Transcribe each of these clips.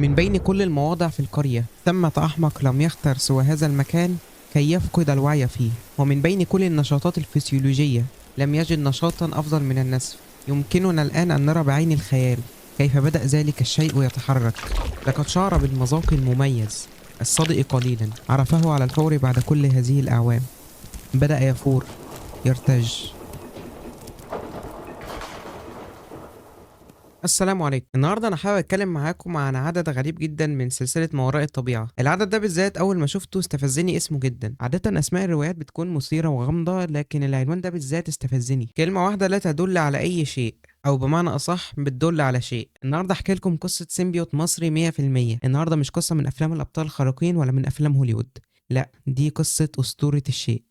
من بين كل المواضع في القرية ثمة أحمق لم يختر سوى هذا المكان كي يفقد الوعي فيه. ومن بين كل النشاطات الفسيولوجية لم يجد نشاطا أفضل من النسف. يمكننا الآن أن نرى بعين الخيال كيف بدأ ذلك الشيء يتحرك. لقد شعر بالمذاق المميز الصادئ قليلا، عرفه على الفور بعد كل هذه الأعوام. بدأ يفور، يرتج. السلام عليكم. النهارده انا حابب اتكلم معاكم عن عدد غريب جدا من سلسله ما وراء الطبيعه. العدد ده بالذات اول ما شفته استفزني اسمه جدا. عاده اسماء الروايات بتكون مثيره وغامضه، لكن العنوان ده بالذات استفزني. كلمه واحده لا تدل على اي شيء، او بمعنى اصح بتدل على شيء. النهارده احكي لكم قصه سيمبيوت مصري 100%. النهارده مش قصه من افلام الابطال الخارقين ولا من افلام هوليوود، لا دي قصه اسطوره الشيء.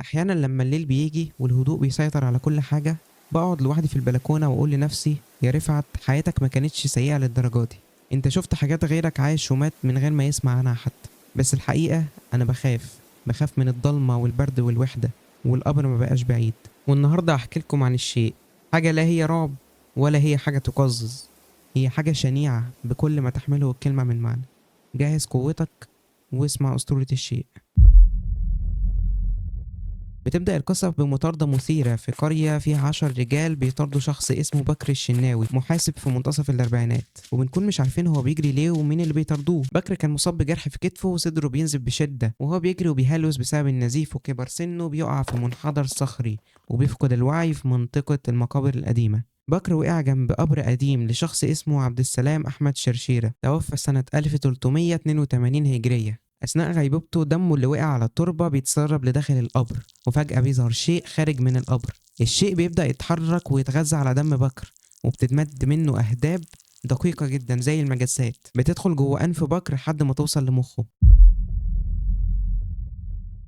احيانا لما الليل بيجي والهدوء بيسيطر على كل حاجه، بقعد لوحدي في البلكونه واقول لنفسي يا رفعت، حياتك ما كانتش سيئه للدرجه دي. انت شفت حاجات غيرك عايش ومات من غير ما يسمع عنها حتى. بس الحقيقه انا بخاف من الضلمه والبرد والوحده، والقبر ما بقاش بعيد. والنهارده هحكي لكم عن الشيء، حاجه لا هي رعب ولا هي حاجه تقزز، هي حاجه شنيعه بكل ما تحمله الكلمه من معنى. جهز قوتك واسمع اسطوره الشيء. بتبدأ القصة بمطاردة مثيرة في قرية فيها 10 رجال بيطاردوا شخص اسمه بكر الشناوي، محاسب في منتصف الأربعينات، وبنكون مش عارفين هو بيجري ليه ومين اللي بيطاردوه. بكر كان مصاب بجرح في كتفه وصدره بينزف بشدة، وهو بيجري وبيهلوس بسبب النزيف، وكبر سنه بيقع في منحدر صخري وبيفقد الوعي في منطقة المقابر القديمة. بكر وقع جنب قبر قديم لشخص اسمه عبد السلام أحمد شرشيرة، توفى سنة 1382 هجرية. أثناء غيبوبته دمه اللي وقع على التربة بيتسرب لداخل القبر، وفجأة بيظهر شيء خارج من القبر. الشيء بيبدأ يتحرك ويتغذى على دم بكر، وبتتمد منه أهداب دقيقة جدا زي المجسات بتدخل جوه أنف بكر لحد ما توصل لمخه.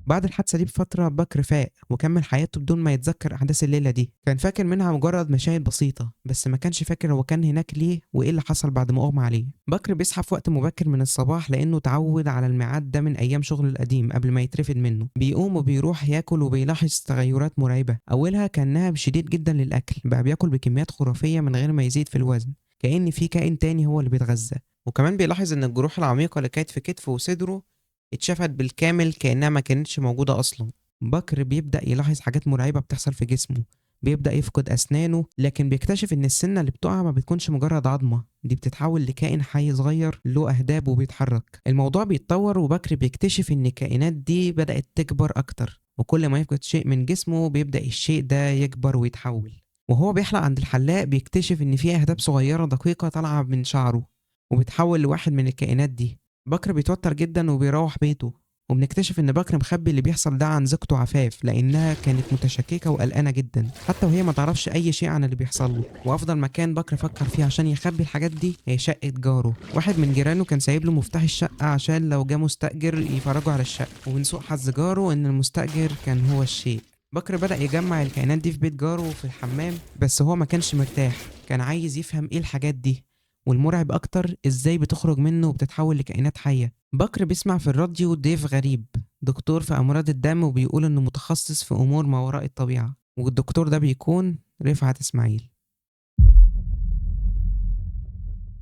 بعد الحادثة دي بفترة بكر فاق وكمل حياته بدون ما يتذكر أحداث الليلة دي. كان فاكر منها مجرد مشاهد بسيطة، بس ما كانش فاكر هو كان هناك ليه وإيه اللي حصل بعد ما أغمى عليه. بكر بيصحى في وقت مبكر من الصباح لأنه اتعود على الميعاد ده من أيام شغله القديم قبل ما يترفد منه. بيقوم وبيروح ياكل وبيلاحظ تغيرات مرعبة. أولها كان نهم شديد جدا للأكل، بقى بياكل بكميات خرافية من غير ما يزيد في الوزن، كأن في كائن تاني هو اللي بيتغذى. وكمان بيلاحظ إن الجروح العميقة اللي كانت في كتفه وصدره اتشافت بالكامل كأنها ما كانتش موجودة أصلا. بكر بيبدأ يلاحظ حاجات مرعبة بتحصل في جسمه، بيبدأ يفقد أسنانه، لكن بيكتشف إن السنة اللي بتقع ما بتكونش مجرد عظمة، دي بتتحول لكائن حي صغير له أهداب وبيتحرك. الموضوع بيتطور وبكر بيكتشف إن الكائنات دي بدأت تكبر أكتر، وكل ما يفقد شيء من جسمه بيبدأ الشيء ده يكبر ويتحول. وهو بيحلق عند الحلاق بيكتشف إن في أهداب صغيرة دقيقة طالعة من شعره وبتحول لواحد من الكائنات دي. بكر بيتوتر جدا وبيروح بيته، وبنكتشف ان بكر مخبي اللي بيحصل ده عن زوجته عفاف لانها كانت متشككه وقلقانه جدا، حتى وهي ما تعرفش اي شيء عن اللي بيحصل له. وافضل مكان بكر فكر فيه عشان يخبي الحاجات دي هي شقه جاره. واحد من جيرانه كان سايب له مفتاح الشقه عشان لو جه مستاجر يفرجوا على الشقه، ومن سوء حظ جاره ان المستاجر كان هو الشيء. بكر بدأ يجمع الكائنات دي في بيت جاره في الحمام، بس هو ما كانش مرتاح، كان عايز يفهم ايه الحاجات دي، والمرعب أكتر إزاي بتخرج منه وبتتحول لكائنات حية. بكر بيسمع في الراديو ضيف غريب، دكتور في أمراض الدم، وبيقول إنه متخصص في أمور ما وراء الطبيعة، والدكتور ده بيكون رفعت إسماعيل.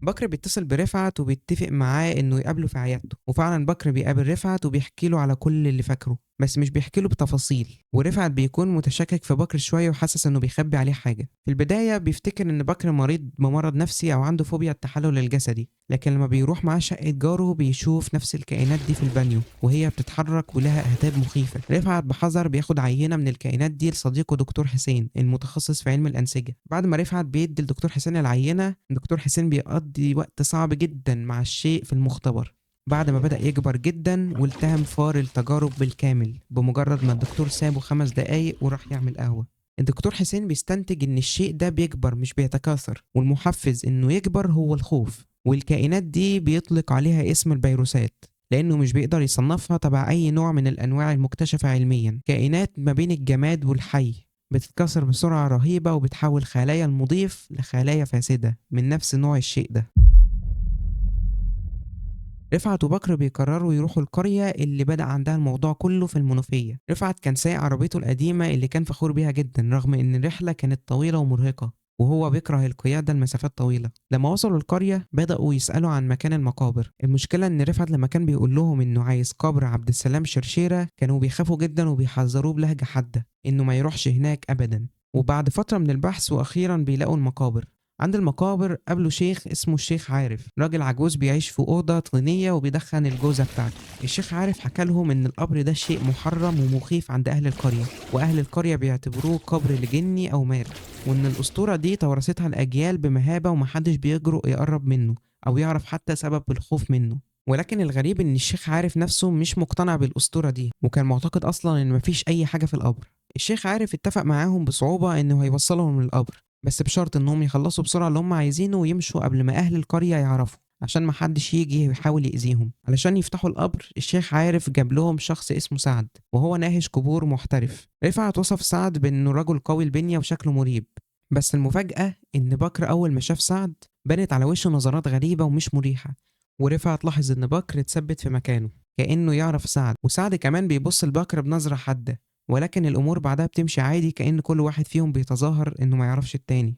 بكر بيتصل برفعت وبيتفق معاه انه يقابله في عيادته، وفعلا بكر بيقابل رفعت وبيحكي له على كل اللي فاكره، بس مش بيحكي له بتفاصيل. ورفعت بيكون متشكك في بكر شويه وحاسس انه بيخبي عليه حاجه. في البدايه بيفتكر ان بكر مريض بمرض نفسي او عنده فوبيا التحلل الجسدي، لكن لما بيروح معاه شقه جاره بيشوف نفس الكائنات دي في البانيو وهي بتتحرك ولها اهداب مخيفه. رفعت بحذر بياخد عينه من الكائنات دي لصديقه دكتور حسين المتخصص في علم الانسجه. بعد ما رفعت بيدي لدكتور حسين العينه، دكتور حسين بيقضي وقت صعب جدا مع الشيء في المختبر. بعد ما بدأ يكبر جدا والتهم فار التجارب بالكامل بمجرد ما الدكتور سابه 5 دقايق وراح يعمل قهوة. الدكتور حسين بيستنتج ان الشيء ده بيكبر مش بيتكاثر، والمحفز انه يكبر هو الخوف، والكائنات دي بيطلق عليها اسم الفيروسات لانه مش بيقدر يصنفها تبع اي نوع من الانواع المكتشفة علميا. كائنات ما بين الجماد والحي، بتتكاثر بسرعة رهيبة وبتحول خلايا المضيف لخلايا فاسدة من نفس نوع الشيء ده. رفعت وبكر بيقرروا يروحوا القرية اللي بدأ عندها الموضوع كله في المنوفية. رفعت كان سايق عربيته القديمة اللي كان فخور بيها جدا رغم ان الرحلة كانت طويلة ومرهقة، وهو بيكره القيادة لمسافات طويلة. لما وصلوا القرية بدأوا يسألوا عن مكان المقابر. المشكلة إن رفعت لما كان بيقول لهم إنه عايز قبر عبد السلام شرشيرة كانوا بيخافوا جدا وبيحذروه بلهجة حادة إنه ما يروحش هناك أبدا. وبعد فترة من البحث وأخيرا بيلاقوا المقابر. عند المقابر قابلوا شيخ اسمه الشيخ عارف، راجل عجوز بيعيش في أوضة طينية وبيدخن الجوزة بتاعته. الشيخ عارف حكى لهم إن القبر ده شيء محرم ومخيف عند أهل القرية، وأهل القرية بيعتبروه قبر لجني أو مارد، وإن الأسطورة دي توارثتها الأجيال بمهابة ومحدش بيجرؤ يقرب منه أو يعرف حتى سبب الخوف منه. ولكن الغريب إن الشيخ عارف نفسه مش مقتنع بالأسطورة دي، وكان معتقد أصلا إن مفيش أي حاجة في القبر. الشيخ عارف اتفق معاهم بصعوبة إنه هيوصلهم للقبر، بس بشرط إنهم يخلصوا بسرعة اللي هم عايزينه ويمشوا قبل ما أهل القرية يعرفوا، عشان محدش يجي يحاول يأذيهم. علشان يفتحوا القبر الشيخ عارف جاب لهم شخص اسمه سعد، وهو ناهش قبور محترف. رفعت وصف سعد بإنه رجل قوي البنية وشكله مريب. بس المفاجأة إن بكر أول ما شاف سعد بانت على وشه نظرات غريبة ومش مريحة، ورفعت لاحظ إن بكر اتثبت في مكانه كأنه يعرف سعد، وسعد كمان بيبص لبكر بنظرة حادة. ولكن الأمور بعدها بتمشي عادي كأن كل واحد فيهم بيتظاهر إنه ما يعرفش التاني.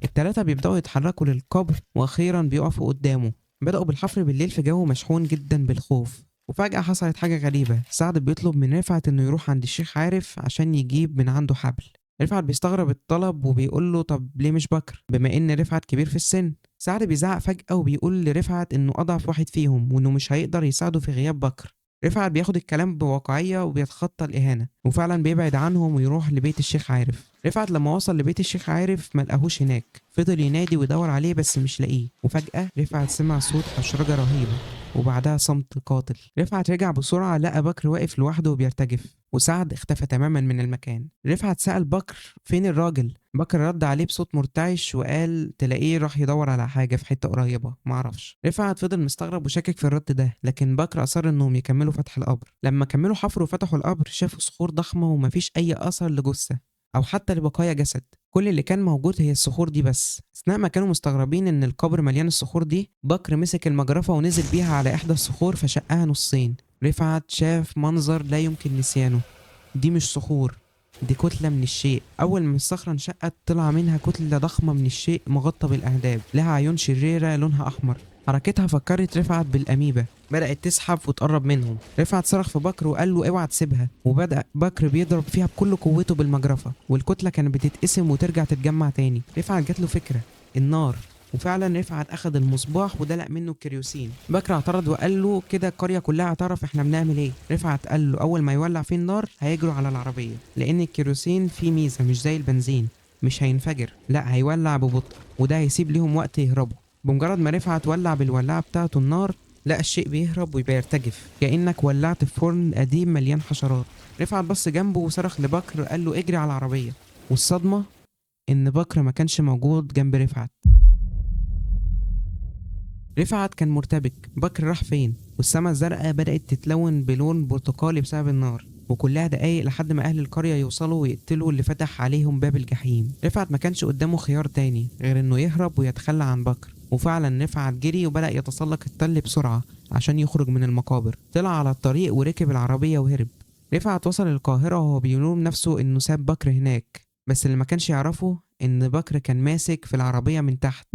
التلاتة بيبدأوا يتحركوا للقبر وأخيرا بيقفوا قدامه. بدأوا بالحفر بالليل في جو مشحون جدا بالخوف. وفجأة حصلت حاجة غريبة، سعد بيطلب من رفعت إنه يروح عند الشيخ عارف عشان يجيب من عنده حبل. رفعت بيستغرب الطلب وبيقول له طب ليه مش بكر بما إن رفعت كبير في السن. سعد بيزعق فجأة وبيقول لرفعت إنه أضعف واحد فيهم وإنه مش هيقدر يساعده في غياب بكر. رفعت بياخد الكلام بواقعية وبيتخطى الإهانة وفعلا بيبعد عنهم ويروح لبيت الشيخ عارف. رفعت لما وصل لبيت الشيخ عارف ملقاهوش هناك، فضل ينادي ويدور عليه بس مش لاقيه. وفجأة رفعت سمع صوت حشرجة رهيبة وبعدها صمت قاتل. رفعت رجع بسرعة لقى بكر واقف لوحده وبيرتجف، وسعد اختفى تماما من المكان. رفعت سأل بكر فين الراجل. بكر رد عليه بصوت مرتعش وقال تلاقيه راح يدور على حاجة في حتة قريبة معرفش. رفعت فضل مستغرب وشاكك في الرد ده، لكن بكر أصر إنهم يكملوا فتح القبر. لما كملوا حفر وفتحوا القبر شافوا صخور ضخمة ومفيش أي أثر لجثة أو حتى لبقايا جسد. كل اللي كان موجود هي الصخور دي بس. أثناء ما كانوا مستغربين إن القبر مليان الصخور دي، بكر مسك المجرفة ونزل بيها على إحدى الصخور فشقها نصين. رفعت شاف منظر لا يمكن نسيانه. دي مش صخور، دي كتلة من الشيء. أول ما الصخرة انشقت طلع منها كتلة ضخمة من الشيء مغطى بالأهداب، لها عيون شريرة لونها أحمر. حركتها فكرت رفعت بالأميبا، بدأت تزحف وتقرب منهم. رفعت صرخ في بكر وقال له اوعى تسيبها، وبدأ بكر بيضرب فيها بكل قوته بالمجرفة، والكتلة كانت بتتقسم وترجع تتجمع تاني. رفعت جات له فكرة، النار. وفعلا رفعت اخد المصباح ودلق منه الكريوسين. بكر اعترض وقال له كده القريه كلها هتعرف احنا بنعمل ايه. رفعت قال له اول ما يولع فيه النار هيجروا على العربيه، لان الكيروسين فيه ميزه مش زي البنزين، مش هينفجر، لا هيولع ببطء، وده هيسيب ليهم وقت يهربوا. بمجرد ما رفعت ولع بالولاعه بتاعته النار لقى الشيء بيهرب وبيرتجف كانك ولعت في فرن قديم مليان حشرات. رفعت بص جنبه وصرخ لبكر قال له اجري على العربيه. والصدمه ان بكر ما كانش موجود جنب رفعت. رفعت كان مرتبك، بكر راح فين؟ والسما الزرقاء بدأت تتلون بلون برتقالي بسبب النار، وكلها دقايق لحد ما أهل القرية يوصلوا ويقتلوا اللي فتح عليهم باب الجحيم. رفعت ما كانش قدامه خيار تاني غير إنه يهرب ويتخلى عن بكر، وفعلا رفعت جري وبدأ يتسلق التل بسرعة عشان يخرج من المقابر. طلع على الطريق وركب العربية وهرب. رفعت وصل القاهرة وهو بيلوم نفسه إنه ساب بكر هناك، بس اللي ما كانش يعرفه إن بكر كان ماسك في العربية من تحت.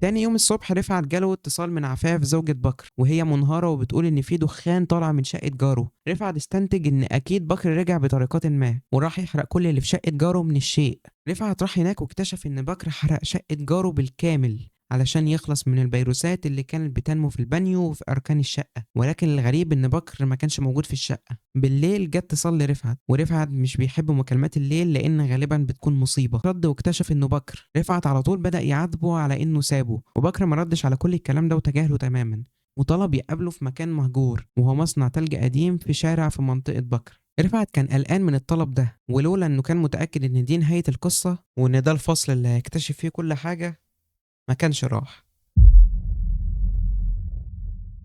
تاني يوم الصبح رفعت جاله اتصال من عفاف زوجة بكر وهي منهارة وبتقول إن في دخان طالع من شقة جاره. رفعت استنتج إن أكيد بكر رجع بطريقة ما وراح يحرق كل اللي في شقة جاره من الشيء. رفعت راح هناك واكتشف إن بكر حرق شقة جاره بالكامل علشان يخلص من الفيروسات اللي كانت بتنمو في البانيو وفي أركان الشقة. ولكن الغريب إن بكر ما كانش موجود في الشقة. بالليل جت اتصال لرفعت، ورفعت مش بيحب مكالمات الليل لأن غالبا بتكون مصيبة. رد واكتشف إنه بكر. رفعت على طول بدأ يعاتبه على إنه سابه، وبكر ما ردش على كل الكلام ده وتجاهله تماما، وطلب يقابله في مكان مهجور وهو مصنع تلج قديم في شارع في منطقة بكر. رفعت كان قلقان من الطلب ده، ولولا إنه كان متأكد إن دي نهاية القصة وإن ده الفصل اللي هيكتشف فيه كل حاجة ما كانش راح.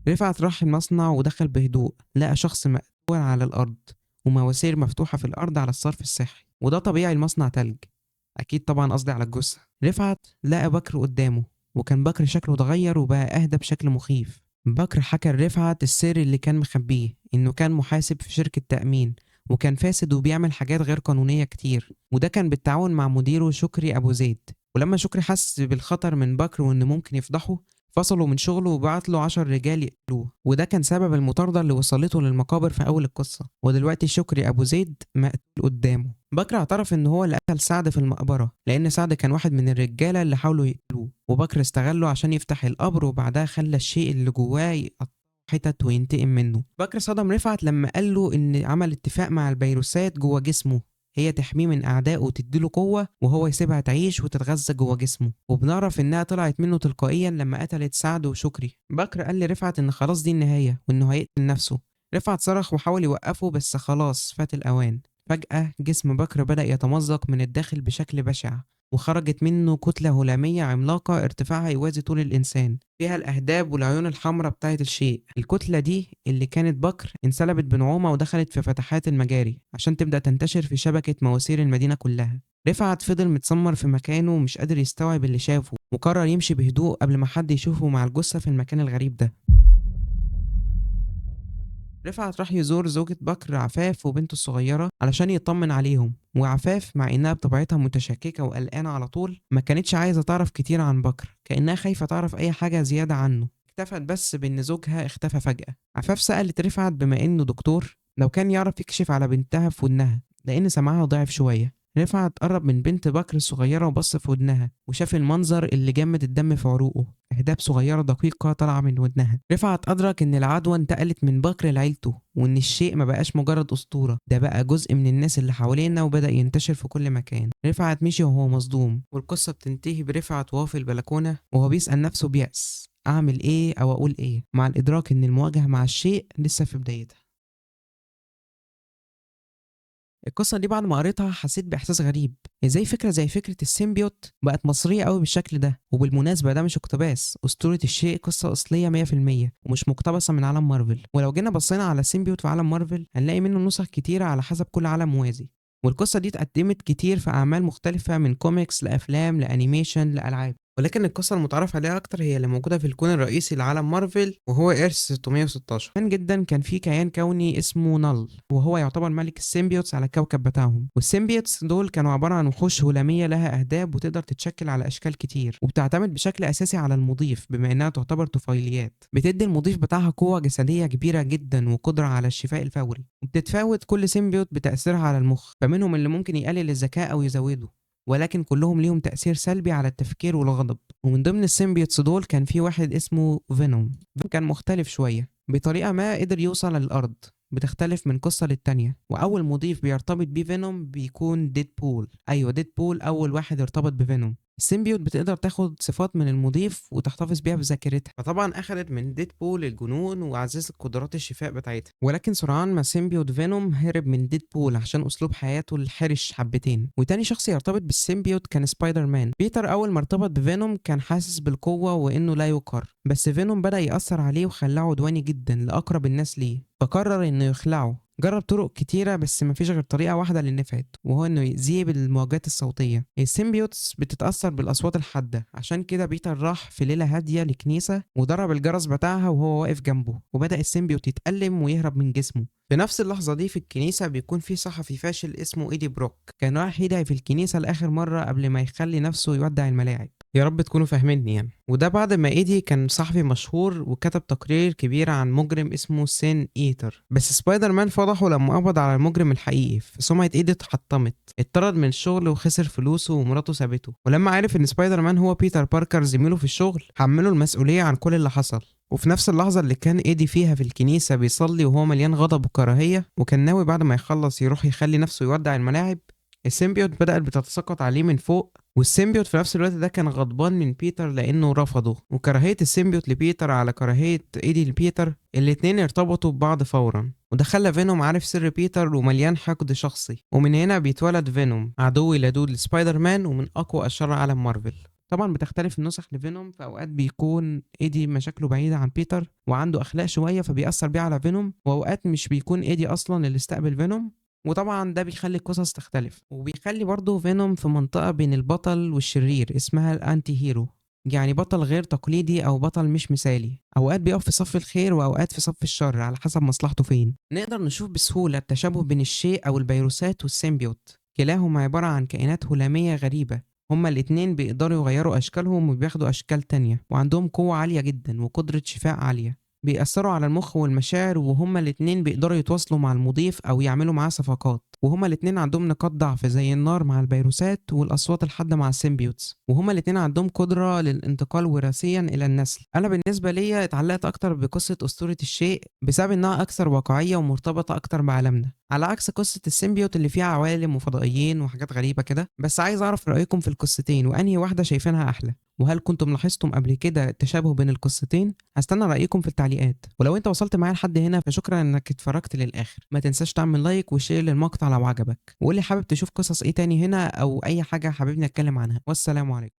رفعت راح المصنع ودخل بهدوء، لقى شخص مقتول على الأرض ومواسير مفتوحة في الأرض على الصرف الصحي، وده طبيعي المصنع تلج، أكيد طبعا قصدي على الجثة. رفعت لقى بكر قدامه، وكان بكر شكله اتغير وبقى أهدى بشكل مخيف. بكر حكى لرفعت السر اللي كان مخبيه، إنه كان محاسب في شركة تأمين وكان فاسد وبيعمل حاجات غير قانونية كتير، وده كان بالتعاون مع مديره شكري أبو زيد. ولما شكري حس بالخطر من بكر وإن ممكن يفضحه، فصله من شغله وبعت له 10 رجال يقتلوه، وده كان سبب المطاردة اللي وصلته للمقابر في أول القصة. ودلوقتي شكري أبو زيد مقتول قدامه. بكر اعترف إن هو اللي قتل سعد في المقبرة، لأن سعد كان واحد من الرجالة اللي حاولوا يقتلوه، وبكر استغله عشان يفتح القبر، وبعدها خلى الشيء اللي جواه يقطع حتت وينتقم منه. بكر صدم رفعت لما قال له إن عمل اتفاق مع الفيروسات جوه جسمه، هي تحميه من أعدائه وتديله قوة، وهو يسيبها تعيش وتتغذى جوه جسمه. وبنعرف إنها طلعت منه تلقائيا لما قتلت سعد وشكري. بكر قال لرفعت إن خلاص دي النهاية وإنه هيقتل نفسه. رفعت صرخ وحاول يوقفه بس خلاص فات الأوان. فجأة جسم بكر بدأ يتمزق من الداخل بشكل بشع، وخرجت منه كتلة هلامية عملاقة ارتفاعها يوازي طول الإنسان، فيها الأهداب والعيون الحمراء بتاعت الشيء. الكتلة دي اللي كانت بكر انسلبت بنعومة ودخلت في فتحات المجاري عشان تبدأ تنتشر في شبكة مواسير المدينة كلها. رفعت فضل متسمر في مكانه ومش قادر يستوعب اللي شافه، وقرر يمشي بهدوء قبل ما حد يشوفه مع الجثة في المكان الغريب ده. رفعت راح يزور زوجة بكر عفاف وبنته الصغيرة علشان يطمن عليهم، وعفاف مع إنها بطبيعتها متشككة وقلقانة على طول ما كانتش عايزة تعرف كتير عن بكر، كأنها خايفة تعرف أي حاجة زيادة عنه. اكتفت بس بإن زوجها اختفى فجأة. عفاف سألت رفعت بما إنه دكتور لو كان يعرف يكشف على بنتها في ودنها، لأن سمعها ضعف شوية. رفعت قرب من بنت بكر الصغيرة وبص في ودنها، وشاف المنظر اللي جمد الدم في عروقه، أهداب صغيرة دقيقة طالعة من ودنها. رفعت أدرك إن العدوى انتقلت من بكر لعيلته، وإن الشيء ما بقاش مجرد أسطورة، ده بقى جزء من الناس اللي حوالينا وبدأ ينتشر في كل مكان. رفعت مشي وهو مصدوم، والقصة بتنتهي برفعت وهو في البلكونة وهو بيسأل نفسه بيأس، أعمل إيه أو أقول إيه، مع الإدراك إن المواجهة مع الشيء لسه في بدايتها. القصة دي بعد ما قريتها حسيت بإحساس غريب، ازاي فكرة زي فكرة السيمبيوت بقت مصرية قوي بالشكل ده. وبالمناسبة ده مش اقتباس، أسطورة الشيء قصة أصلية 100% ومش مقتبسة من عالم مارفل. ولو جينا بصينا على السيمبيوت في عالم مارفل هنلاقي منه نسخ كتيرة على حسب كل عالم موازي. والقصة دي اتقدمت كتير في أعمال مختلفة، من كوميكس لأفلام لأنيميشن لألعاب، ولكن القصة المتعارف عليها أكتر هي اللي موجودة في الكون الرئيسي لعالم مارفل، وهو إيرث 616. كان جدا كان في كيان كوني اسمه نال، وهو يعتبر ملك السيمبيوتس على الكوكب بتاعهم. والسيمبيوتس دول كانوا عبارة عن وحوش هلامية لها أهداب وتقدر تتشكل على أشكال كتير، وبتعتمد بشكل أساسي على المضيف بما إنها تعتبر طفيليات. بتدي المضيف بتاعها قوة جسدية كبيرة جدا وقدرة على الشفاء الفوري، وبتتفاوت كل سيمبيوت بتأثيرها على المخ، فمنهم اللي ممكن يقلل الذكاء أو يزوده، ولكن كلهم ليهم تأثير سلبي على التفكير والغضب. ومن ضمن السيمبيوتس دول كان في واحد اسمه فينوم. كان مختلف شوية، بطريقة ما قدر يوصل للأرض، بتختلف من قصة للتانية. وأول مضيف بيرتبط بيه فينوم بيكون ديدبول. أيوة، ديدبول أول واحد ارتبط بفينوم. السيمبيوت بتقدر تاخد صفات من المضيف وتحتفظ بيها في ذاكرتها، فطبعا أخدت من ديدبول الجنون وعززت قدرات الشفاء بتاعتها. ولكن سرعان ما سيمبيوت فينوم هرب من ديدبول عشان أسلوب حياته الحرش حبتين. وتاني شخص يرتبط بالسيمبيوت كان سبايدر مان. بيتر أول ما ارتبط بفينوم كان حاسس بالقوة وإنه لا يقهر، بس فينوم بدأ يأثر عليه وخلاه عدواني جدا لأقرب الناس ليه، فقرر إنه يخلعه. جرب طرق كتيرة بس مفيش غير طريقة واحدة اللي نفعت، وهو إنه يأذيه بالموجات الصوتية. السيمبيوتس بتتأثر بالأصوات الحادة، عشان كده بيتر راح في ليلة هادية لكنيسة وضرب الجرس بتاعها وهو واقف جنبه، وبدأ السيمبيوت يتألم ويهرب من جسمه. في نفس اللحظة دي في الكنيسة بيكون في صحفي فاشل اسمه إيدي بروك، كان رايح يدعي في الكنيسة لآخر مرة قبل ما يخلي نفسه يودع الملاعب. يا رب تكونوا فاهميني يعني. وده بعد ما ايدي كان صحفي مشهور وكتب تقرير كبير عن مجرم اسمه سين ايتر، بس سبايدر مان فضحه لما قبض على المجرم الحقيقي، فسمعة ايدي اتحطمت، اتطرد من الشغل وخسر فلوسه ومراته سابته. ولما عرف ان سبايدر مان هو بيتر باركر زميله في الشغل حمله المسؤولية عن كل اللي حصل. وفي نفس اللحظة اللي كان ايدي فيها في الكنيسة بيصلي وهو مليان غضب وكراهية، وكان ناوي بعد ما يخلص يروح يخلي نفسه يودع الملاعب، السيمبيوت بدأت بتتساقط عليه من فوق. والسيمبيوت في نفس الوقت ده كان غضبان من بيتر لأنه رفضه، وكراهية السيمبيوت لبيتر على كراهية ايدي لبيتر الاتنين ارتبطوا ببعض فورا. وده خلى فينوم عارف سر بيتر ومليان حقد شخصي، ومن هنا بيتولد فينوم عدو لدود لسبايدر مان ومن أقوى أشرار عالم مارفل. طبعا بتختلف النسخ لفينوم، في اوقات بيكون ايدي مشاكله بعيده عن بيتر وعنده اخلاق شويه فبيأثر بيه على فينوم، واوقات مش بيكون ايدي اصلا اللي استقبل فينوم. وطبعا ده بيخلي القصص تختلف، وبيخلي برضه فينوم في منطقة بين البطل والشرير اسمها الانتي هيرو. يعني بطل غير تقليدي أو بطل مش مثالي، أوقات بيقف في صف الخير وأوقات في صف الشر على حسب مصلحته فين. نقدر نشوف بسهولة التشابه بين الشيء أو الفيروسات والسيمبيوت، كلاهما عبارة عن كائنات هلامية غريبة. هما الاتنين بيقدروا يغيروا أشكالهم وبياخدوا أشكال تانية، وعندهم قوة عالية جدا وقدرة شفاء عالية. بيأثروا على المخ والمشاعر، وهما الاتنين بيقدروا يتواصلوا مع المضيف أو يعملوا معاه صفقات. وهما الاتنين عندهم نقاط ضعف زي النار مع الفيروسات والأصوات الحادة مع السيمبيوتس، وهما الاتنين عندهم قدرة للانتقال وراثيا إلى النسل. أنا بالنسبة ليا اتعلقت أكتر بقصة أسطورة الشيء بسبب إنها أكثر واقعية ومرتبطة أكتر بعالمنا، على عكس قصة السيمبيوت اللي فيها عوالم وفضائيين وحاجات غريبة كده. بس عايز أعرف رأيكم في القصتين وأنهي واحدة شايفينها أحلى، وهل كنتم لاحظتم قبل كده التشابه بين القصتين؟ هستنى رأيكم في التعليقات. ولو انت وصلت معايا لحد هنا فشكرا انك اتفرجت للآخر. ما تنساش تعمل لايك وشير للمقطع لو عجبك، وقولي حابب تشوف قصص ايه تاني هنا او اي حاجة حاببني اتكلم عنها. والسلام عليكم.